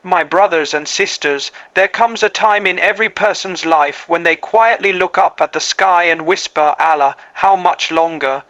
My brothers and sisters, there comes a time in every person's life when they quietly look up at the sky and whisper, Allah, how much longer?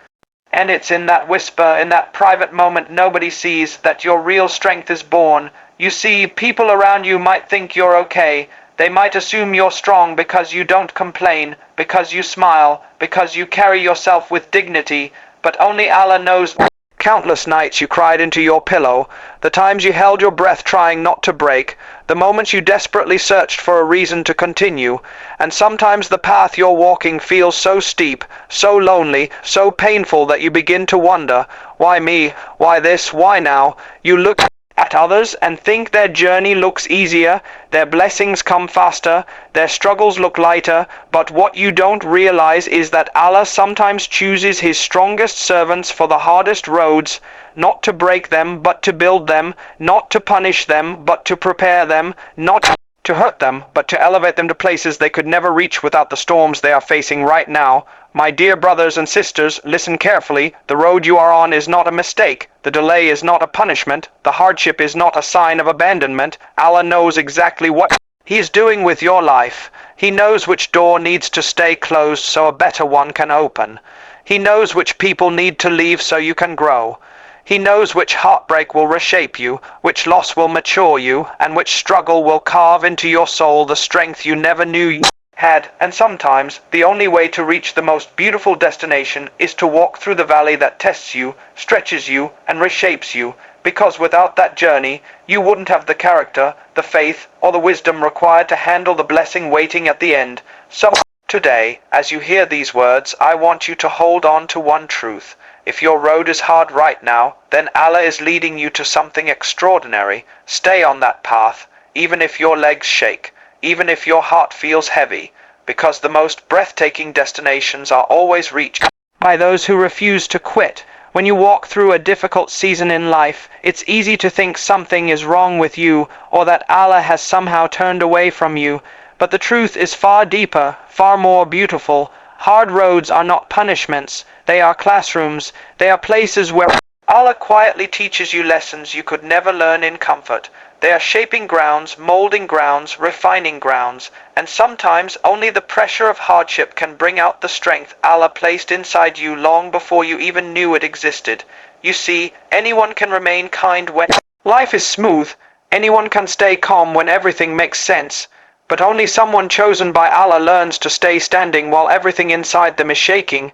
And it's in that whisper, in that private moment nobody sees, that your real strength is born. You see, people around you might think you're okay. They might assume you're strong because you don't complain, because you smile, because you carry yourself with dignity. But only Allah knows countless nights you cried into your pillow, the times you held your breath trying not to break, the moments you desperately searched for a reason to continue, and sometimes the path you're walking feels so steep, so lonely, so painful that you begin to wonder, why me, why this, why now? You look at others and think their journey looks easier, their blessings come faster, their struggles look lighter, but what you don't realize is that Allah sometimes chooses His strongest servants for the hardest roads, not to break them, but to build them, not to punish them, but to prepare them, not to hurt them, but to elevate them to places they could never reach without the storms they are facing right now. My dear brothers and sisters, listen carefully. The road you are on is not a mistake. The delay is not a punishment. The hardship is not a sign of abandonment. Allah knows exactly what He is doing with your life. He knows which door needs to stay closed so a better one can open. He knows which people need to leave so you can grow. He knows which heartbreak will reshape you, which loss will mature you, and which struggle will carve into your soul the strength you never knew you had. And sometimes, the only way to reach the most beautiful destination is to walk through the valley that tests you, stretches you, and reshapes you, because without that journey, you wouldn't have the character, the faith, or the wisdom required to handle the blessing waiting at the end. So, today, as you hear these words, I want you to hold on to one truth. If your road is hard right now, then Allah is leading you to something extraordinary. Stay on that path, even if your legs shake, even if your heart feels heavy, because the most breathtaking destinations are always reached by those who refuse to quit. When you walk through a difficult season in life, it's easy to think something is wrong with you, or that Allah has somehow turned away from you. But the truth is far deeper, far more beautiful. Hard roads are not punishments. They are classrooms. They are places where Allah quietly teaches you lessons you could never learn in comfort. They are shaping grounds, molding grounds, refining grounds, and sometimes only the pressure of hardship can bring out the strength Allah placed inside you long before you even knew it existed. You see, anyone can remain kind when life is smooth. Anyone can stay calm when everything makes sense. But only someone chosen by Allah learns to stay standing while everything inside them is shaking.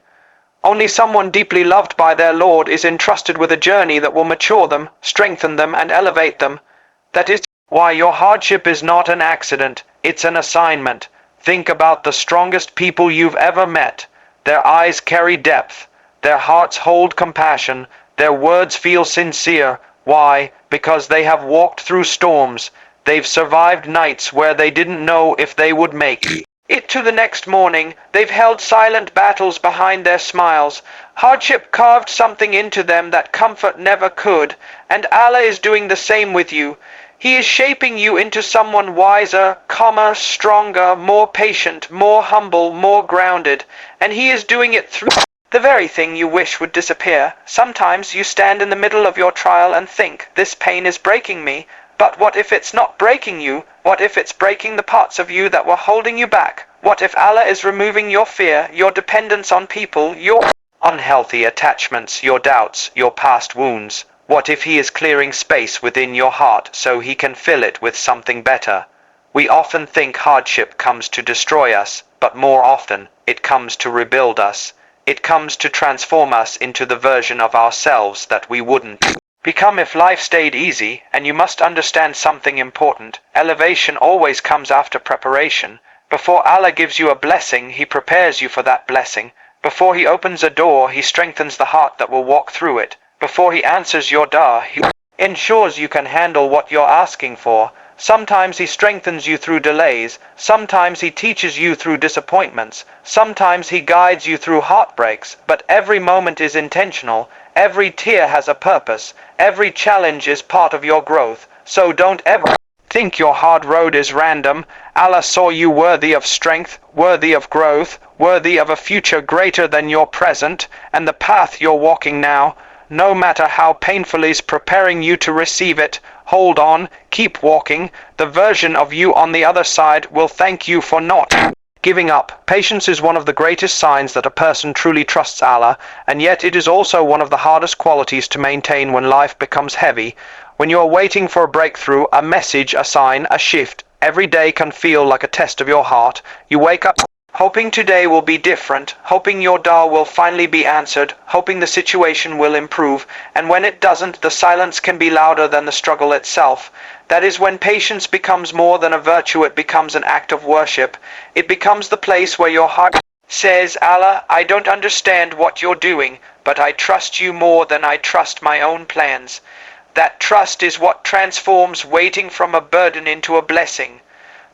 Only someone deeply loved by their Lord is entrusted with a journey that will mature them, strengthen them, and elevate them. That is why your hardship is not an accident, it's an assignment. Think about the strongest people you've ever met. Their eyes carry depth, their hearts hold compassion, their words feel sincere. Why? Because they have walked through storms. They've survived nights where they didn't know if they would make it to the next morning. They've held silent battles behind their smiles. Hardship carved something into them that comfort never could, and Allah is doing the same with you. He is shaping you into someone wiser, calmer, stronger, more patient, more humble, more grounded, and He is doing it through the very thing you wish would disappear. Sometimes you stand in the middle of your trial and think, this pain is breaking me. But what if it's not breaking you? What if it's breaking the parts of you that were holding you back? What if Allah is removing your fear, your dependence on people, your unhealthy attachments, your doubts, your past wounds? What if He is clearing space within your heart so He can fill it with something better? We often think hardship comes to destroy us, but more often, it comes to rebuild us. It comes to transform us into the version of ourselves that we wouldn't become if life stayed easy. And you must understand something important. Elevation always comes after preparation. Before Allah gives you a blessing, He prepares you for that blessing. Before He opens a door, He strengthens the heart that will walk through it. Before He answers your dua, He ensures you can handle what you're asking for. Sometimes He strengthens you through delays. Sometimes He teaches you through disappointments. Sometimes He guides you through heartbreaks. But every moment is intentional. Every tear has a purpose. Every challenge is part of your growth. So don't ever think your hard road is random. Allah saw you worthy of strength, worthy of growth, worthy of a future greater than your present, and the path you're walking now, no matter how painful, is preparing you to receive it. Hold on, keep walking. The version of you on the other side will thank you for not giving up. Patience is one of the greatest signs that a person truly trusts Allah, and yet it is also one of the hardest qualities to maintain when life becomes heavy. When you are waiting for a breakthrough, a message, a sign, a shift, every day can feel like a test of your heart. You wake up hoping today will be different, hoping your dua will finally be answered, hoping the situation will improve, and when it doesn't, the silence can be louder than the struggle itself. That is when patience becomes more than a virtue, it becomes an act of worship. It becomes the place where your heart says, Allah, I don't understand what you're doing, but I trust you more than I trust my own plans. That trust is what transforms waiting from a burden into a blessing.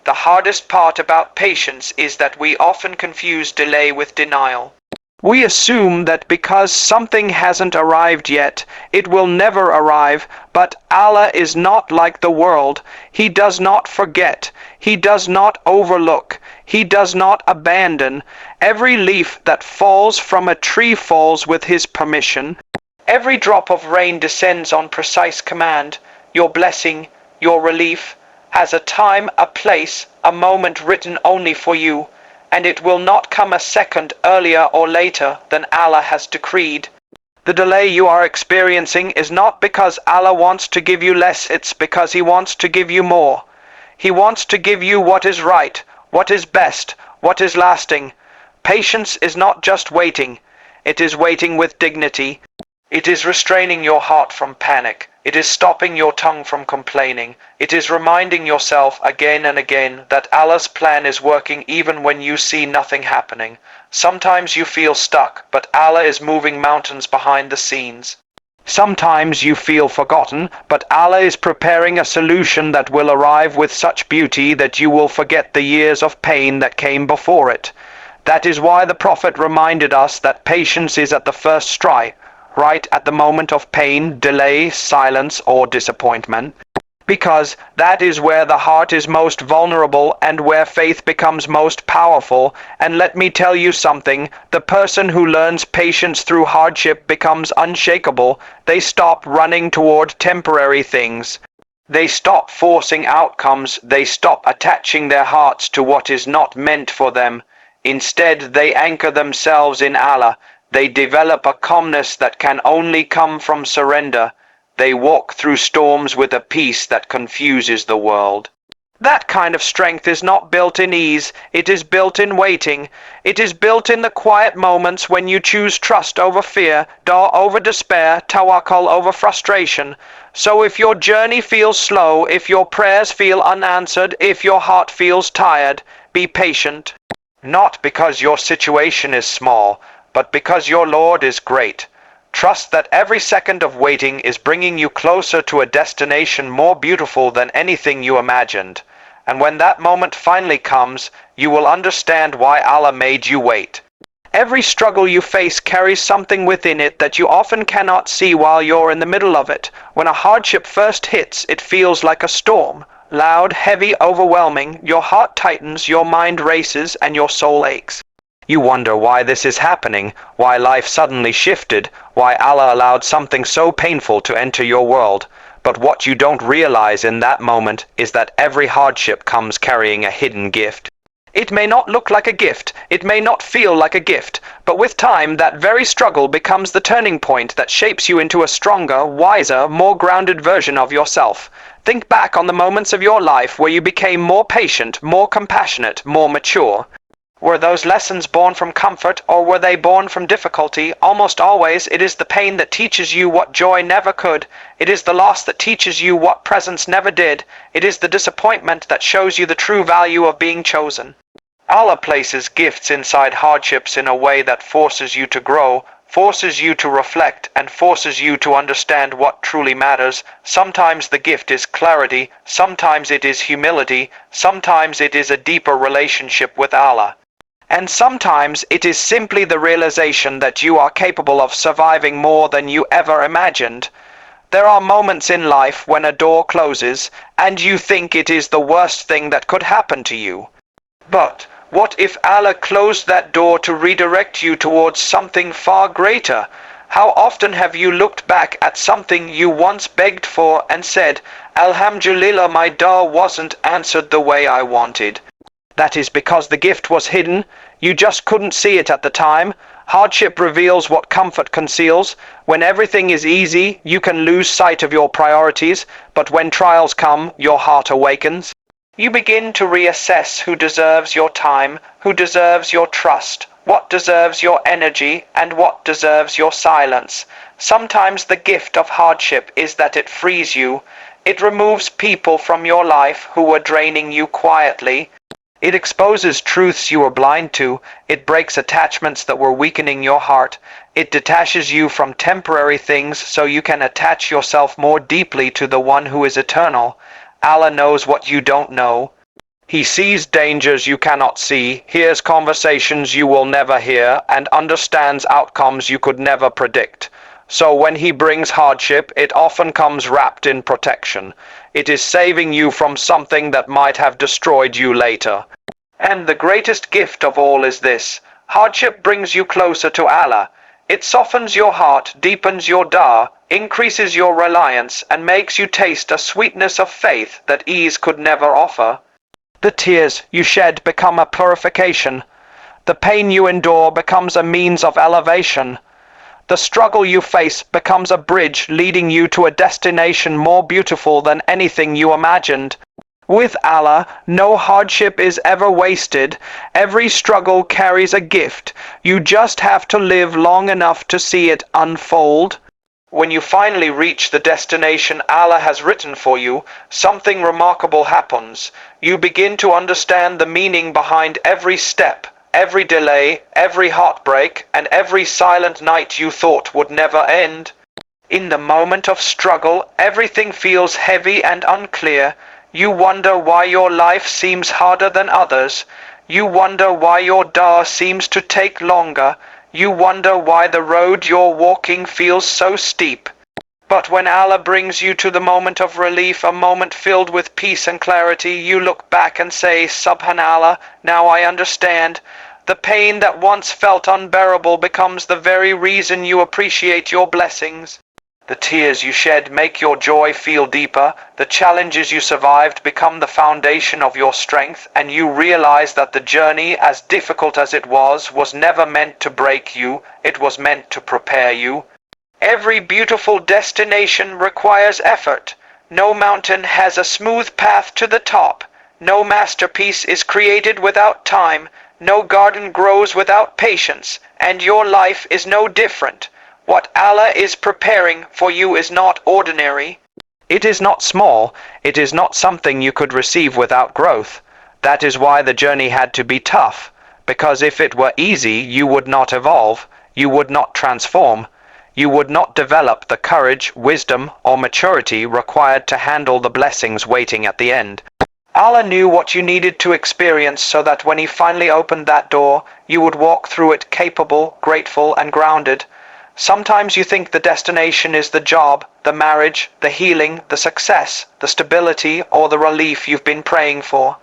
The hardest part about patience is that we often confuse delay with denial. We assume that because something hasn't arrived yet, it will never arrive, but Allah is not like the world. He does not forget. He does not overlook. He does not abandon. Every leaf that falls from a tree falls with His permission. Every drop of rain descends on precise command. Your blessing, your relief, has a time, a place, a moment written only for you, and it will not come a second earlier or later than Allah has decreed. The delay you are experiencing is not because Allah wants to give you less, it's because He wants to give you more. He wants to give you what is right, what is best, what is lasting. Patience is not just waiting, it is waiting with dignity. It is restraining your heart from panic. It is stopping your tongue from complaining. It is reminding yourself again and again that Allah's plan is working even when you see nothing happening. Sometimes you feel stuck, but Allah is moving mountains behind the scenes. Sometimes you feel forgotten, but Allah is preparing a solution that will arrive with such beauty that you will forget the years of pain that came before it. That is why the Prophet reminded us that patience is at the first strike, right at the moment of pain, delay, silence, or disappointment. Because that is where the heart is most vulnerable and where faith becomes most powerful. And let me tell you something, the person who learns patience through hardship becomes unshakable. They stop running toward temporary things. They stop forcing outcomes. They stop attaching their hearts to what is not meant for them. Instead, they anchor themselves in Allah. They develop a calmness that can only come from surrender. They walk through storms with a peace that confuses the world. That kind of strength is not built in ease, it is built in waiting. It is built in the quiet moments when you choose trust over fear, dua over despair, tawakkul over frustration. So if your journey feels slow, if your prayers feel unanswered, if your heart feels tired, be patient. Not because your situation is small, but because your Lord is great. Trust that every second of waiting is bringing you closer to a destination more beautiful than anything you imagined. And when that moment finally comes, you will understand why Allah made you wait. Every struggle you face carries something within it that you often cannot see while you're in the middle of it. When a hardship first hits, it feels like a storm. Loud, heavy, overwhelming. Your heart tightens, your mind races, and your soul aches. You wonder why this is happening, why life suddenly shifted, why Allah allowed something so painful to enter your world. But what you don't realize in that moment is that every hardship comes carrying a hidden gift. It may not look like a gift, it may not feel like a gift, but with time that very struggle becomes the turning point that shapes you into a stronger, wiser, more grounded version of yourself. Think back on the moments of your life where you became more patient, more compassionate, more mature. Were those lessons born from comfort, or were they born from difficulty? Almost always, it is the pain that teaches you what joy never could. It is the loss that teaches you what presence never did. It is the disappointment that shows you the true value of being chosen. Allah places gifts inside hardships in a way that forces you to grow, forces you to reflect, and forces you to understand what truly matters. Sometimes the gift is clarity, sometimes it is humility, sometimes it is a deeper relationship with Allah. And sometimes it is simply the realization that you are capable of surviving more than you ever imagined. There are moments in life when a door closes, and you think it is the worst thing that could happen to you. But what if Allah closed that door to redirect you towards something far greater? How often have you looked back at something you once begged for and said, Alhamdulillah, my dua wasn't answered the way I wanted. That is because the gift was hidden. You just couldn't see it at the time. Hardship reveals what comfort conceals. When everything is easy, you can lose sight of your priorities, but when trials come, your heart awakens. You begin to reassess who deserves your time, who deserves your trust, what deserves your energy, and what deserves your silence. Sometimes the gift of hardship is that it frees you. It removes people from your life who were draining you quietly. It exposes truths you were blind to. It breaks attachments that were weakening your heart. It detaches you from temporary things so you can attach yourself more deeply to the one who is eternal. Allah knows what you don't know. He sees dangers you cannot see, hears conversations you will never hear, and understands outcomes you could never predict. So when he brings hardship, it often comes wrapped in protection. It is saving you from something that might have destroyed you later. And the greatest gift of all is this: hardship brings you closer to Allah. It softens your heart, deepens your dua, increases your reliance, and makes you taste a sweetness of faith that ease could never offer. The tears you shed become a purification. The pain you endure becomes a means of elevation. The struggle you face becomes a bridge leading you to a destination more beautiful than anything you imagined. With Allah, no hardship is ever wasted. Every struggle carries a gift. You just have to live long enough to see it unfold. When you finally reach the destination Allah has written for you, something remarkable happens. You begin to understand the meaning behind every step, every delay, every heartbreak, and every silent night you thought would never end. In the moment of struggle, everything feels heavy and unclear. You wonder why your life seems harder than others. You wonder why your dua seems to take longer. You wonder why the road you're walking feels so steep. But when Allah brings you to the moment of relief, a moment filled with peace and clarity, you look back and say, Subhanallah, now I understand. The pain that once felt unbearable becomes the very reason you appreciate your blessings. The tears you shed make your joy feel deeper. The challenges you survived become the foundation of your strength, and you realize that the journey, as difficult as it was never meant to break you. It was meant to prepare you. Every beautiful destination requires effort. No mountain has a smooth path to the top. No masterpiece is created without time. No garden grows without patience, and your life is no different. What Allah is preparing for you is not ordinary. It is not small. It is not something you could receive without growth. That is why the journey had to be tough. Because if it were easy, you would not evolve. You would not transform. You would not develop the courage, wisdom, or maturity required to handle the blessings waiting at the end. Allah knew what you needed to experience so that when He finally opened that door, you would walk through it capable, grateful, and grounded. Sometimes you think the destination is the job, the marriage, the healing, the success, the stability, or the relief you've been praying for.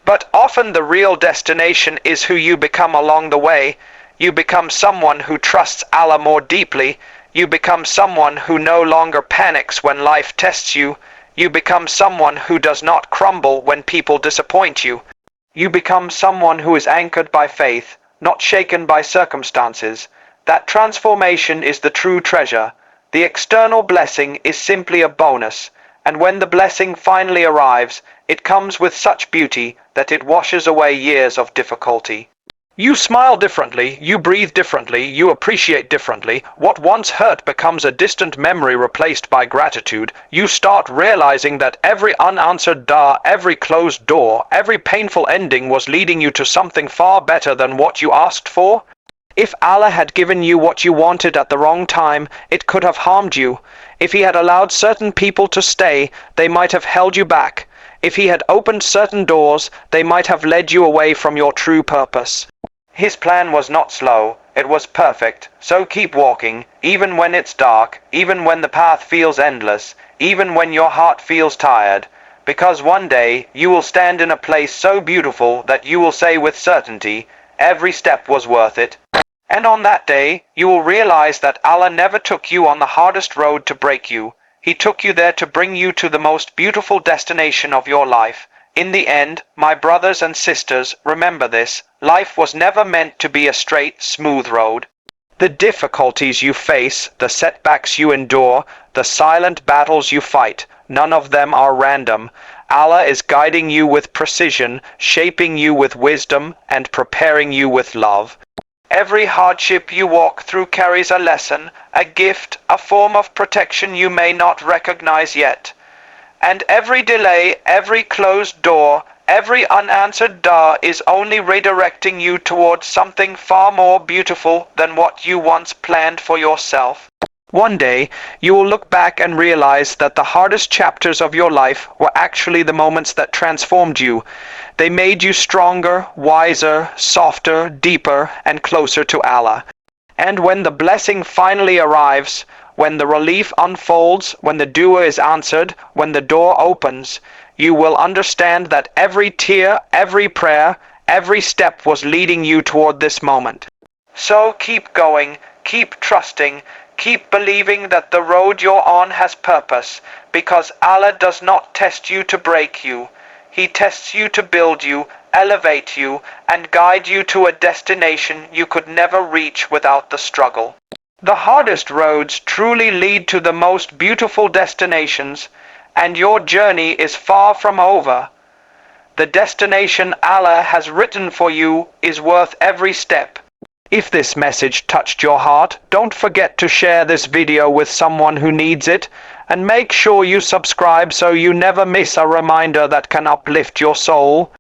But often the real destination is who you become along the way. You become someone who trusts Allah more deeply. You become someone who no longer panics when life tests you. You become someone who does not crumble when people disappoint you. You become someone who is anchored by faith, not shaken by circumstances. That transformation is the true treasure. The external blessing is simply a bonus, and when the blessing finally arrives, it comes with such beauty that it washes away years of difficulty. You smile differently, you breathe differently, you appreciate differently. What once hurt becomes a distant memory replaced by gratitude. You start realizing that every unanswered dua, every closed door, every painful ending was leading you to something far better than what you asked for. If Allah had given you what you wanted at the wrong time, it could have harmed you. If He had allowed certain people to stay, they might have held you back. If He had opened certain doors, they might have led you away from your true purpose. His plan was not slow, it was perfect. So keep walking, even when it's dark, even when the path feels endless, even when your heart feels tired. Because one day, you will stand in a place so beautiful that you will say with certainty, every step was worth it. And on that day, you will realize that Allah never took you on the hardest road to break you. He took you there to bring you to the most beautiful destination of your life. In the end, my brothers and sisters, remember this: life was never meant to be a straight, smooth road. The difficulties you face, the setbacks you endure, the silent battles you fight, none of them are random. Allah is guiding you with precision, shaping you with wisdom, and preparing you with love. Every hardship you walk through carries a lesson, a gift, a form of protection you may not recognize yet. And every delay, every closed door, every unanswered dua is only redirecting you towards something far more beautiful than what you once planned for yourself. One day, you will look back and realize that the hardest chapters of your life were actually the moments that transformed you. They made you stronger, wiser, softer, deeper, and closer to Allah. And when the blessing finally arrives, when the relief unfolds, when the dua is answered, when the door opens, you will understand that every tear, every prayer, every step was leading you toward this moment. So keep going, keep trusting, keep believing that the road you're on has purpose, because Allah does not test you to break you. He tests you to build you, elevate you, and guide you to a destination you could never reach without the struggle. The hardest roads truly lead to the most beautiful destinations, and your journey is far from over. The destination Allah has written for you is worth every step. If this message touched your heart, don't forget to share this video with someone who needs it, and make sure you subscribe so you never miss a reminder that can uplift your soul.